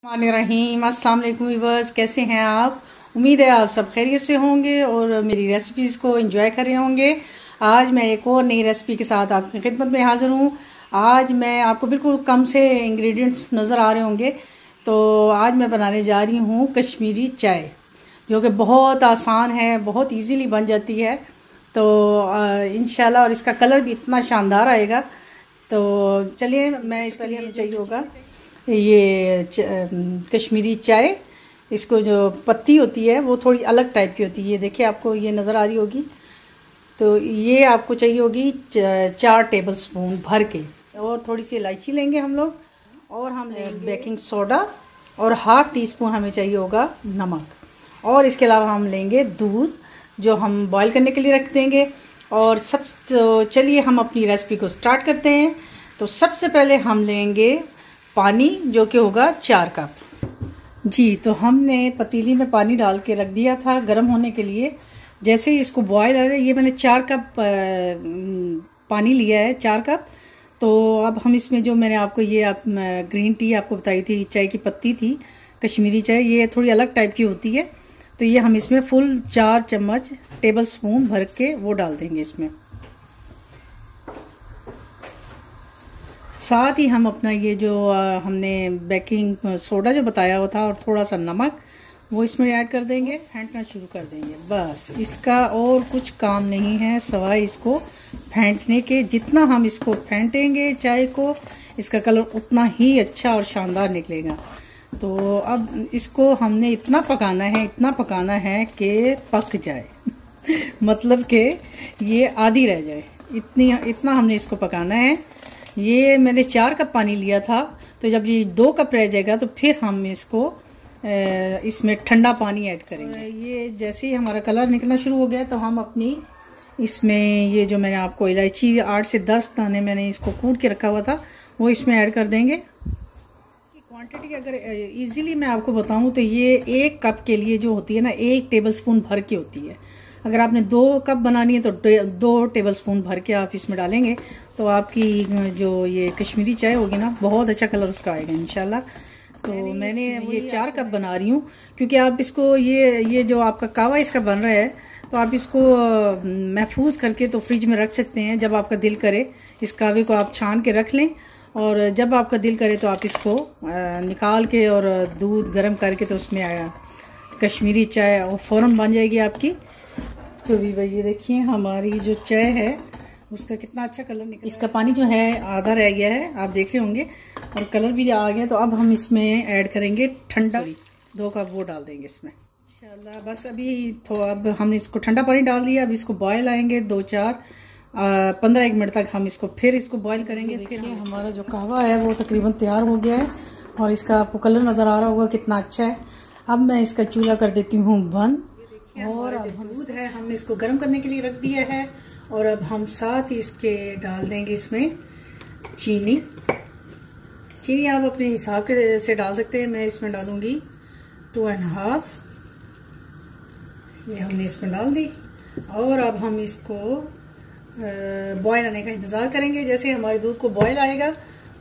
रहीम अस्सलाम वालेकुम व्यूअर्स, कैसे हैं आप। उम्मीद है आप सब खैरियत से होंगे और मेरी रेसिपीज़ को एंजॉय कर रहे होंगे। आज मैं एक और नई रेसिपी के साथ आपकी खिदमत में हाज़िर हूँ। आज मैं आपको बिल्कुल कम से इंग्रेडिएंट्स नज़र आ रहे होंगे। तो आज मैं बनाने जा रही हूँ कश्मीरी चाय, जो कि बहुत आसान है, बहुत ईजीली बन जाती है। तो इंशाल्लाह, और इसका कलर भी इतना शानदार आएगा। तो चलिए, मैं इसके लिए हमें चाहिए होगा ये कश्मीरी चाय। इसको जो पत्ती होती है वो थोड़ी अलग टाइप की होती है। ये देखिए, आपको ये नज़र आ रही होगी। तो ये आपको चाहिए होगी 4 टेबल स्पून भर के, और थोड़ी सी इलायची लेंगे हम लोग, और हम लेंगे बेकिंग सोडा, और ½ टीस्पून हमें चाहिए होगा नमक, और इसके अलावा हम लेंगे दूध जो हम बॉईल करने के लिए रख देंगे। और तो चलिए हम अपनी रेसिपी को स्टार्ट करते हैं। तो सबसे पहले हम लेंगे पानी, जो कि होगा 4 कप जी। तो हमने पतीली में पानी डाल के रख दिया था गर्म होने के लिए। जैसे ही इसको बॉयल आ रहा है, ये मैंने 4 कप पानी लिया है, 4 कप। तो अब हम इसमें जो मैंने आपको ये ग्रीन टी आपको बताई थी, चाय की पत्ती थी, कश्मीरी चाय, ये थोड़ी अलग टाइप की होती है। तो ये हम इसमें फुल 4 चम्मच टेबल स्पून भर के वो डाल देंगे इसमें। साथ ही हम अपना ये जो हमने बेकिंग सोडा जो बताया हुआ था, और थोड़ा सा नमक, वो इसमें ऐड कर देंगे। फेंटना शुरू कर देंगे। बस इसका और कुछ काम नहीं है सवाए इसको फेंटने के। जितना हम इसको फेंटेंगे चाय को, इसका कलर उतना ही अच्छा और शानदार निकलेगा। तो अब इसको हमने इतना पकाना है कि पक जाए मतलब कि ये आधी रह जाए, इतना हमने इसको पकाना है। ये मैंने 4 कप पानी लिया था, तो जब ये 2 कप रह जाएगा तो फिर हम इसको इसमें ठंडा पानी ऐड करेंगे। ये जैसे ही हमारा कलर निकलना शुरू हो गया, तो हम अपनी इसमें ये जो मैंने आपको इलायची 8 से 10 दाने मैंने इसको कूट के रखा हुआ था, वो इसमें ऐड कर देंगे। क्वांटिटी अगर इजीली मैं आपको बताऊं तो ये 1 कप के लिए जो होती है ना, 1 टेबल स्पून भर के होती है। अगर आपने 2 कप बनानी है तो 2 टेबल स्पून भर के आप इसमें डालेंगे, तो आपकी जो ये कश्मीरी चाय होगी ना, बहुत अच्छा कलर उसका आएगा इंशाल्लाह। तो मैंने ये 4 कप बना रही हूँ, क्योंकि आप इसको ये जो आपका कावा इसका बन रहा है, तो आप इसको महफूज करके तो फ्रिज में रख सकते हैं। जब आपका दिल करे, इस कावे को आप छान के रख लें, और जब आपका दिल करे तो आप इसको निकाल के और दूध गर्म करके तो उसमें कश्मीरी चाय फ़ौरन बन जाएगी आपकी। तो भी भाई ये देखिए, हमारी जो चाय है उसका कितना अच्छा कलर निकला। इसका पानी जो है आधा रह गया है, आप देख रहे होंगे, और कलर भी आ गया। तो अब हम इसमें ऐड करेंगे ठंडा 2 कप वो डाल देंगे इसमें इंशाल्लाह। बस अभी तो अब हमने इसको ठंडा पानी डाल दिया। अब इसको बॉयल आएंगे 15-1 मिनट तक हम इसको फिर बॉयल करेंगे। देखिए हमारा जो कहवा है वो तकरीबन तैयार हो गया है, और इसका आपको कलर नज़र आ रहा होगा कितना अच्छा है। अब मैं इसका चूल्हा कर देती हूँ बंद, और अब दूध है हमने इसको गर्म करने के लिए रख दिया है। और अब हम साथ ही इसके डाल देंगे इसमें चीनी आप अपने हिसाब से डाल सकते हैं। मैं इसमें डालूंगी 2.5, ये हमने इसमें डाल दी। और अब हम इसको बॉयल आने का इंतज़ार करेंगे। जैसे हमारे दूध को बॉयल आएगा,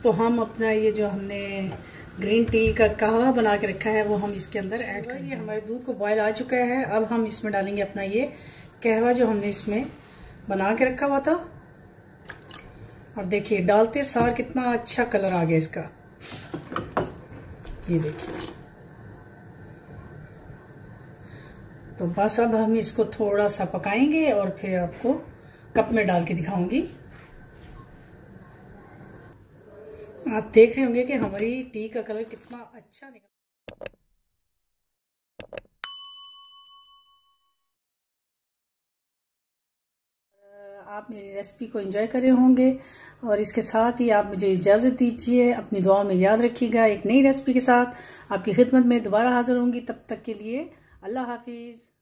तो हम अपना ये जो हमने ग्रीन टी का कहवा बना के रखा है वो हम इसके अंदर ऐड करेंगे। हमारे दूध को बॉयल आ चुका है। अब हम इसमें डालेंगे अपना ये कहवा जो हमने इसमें बना के रखा हुआ था। और देखिए, डालते सार कितना अच्छा कलर आ गया इसका, ये देखिए। तो बस अब हम इसको थोड़ा सा पकाएंगे, और फिर आपको कप में डाल के दिखाऊंगी। आप देख रहे होंगे कि हमारी टी का कलर कितना अच्छा निकला। आप मेरी रेसिपी को एंजॉय कर रहे होंगे, और इसके साथ ही आप मुझे इजाज़त दीजिए। अपनी दुआ में याद रखिएगा। एक नई रेसिपी के साथ आपकी खिदमत में दोबारा हाजिर होंगी। तब तक के लिए अल्लाह हाफिज़।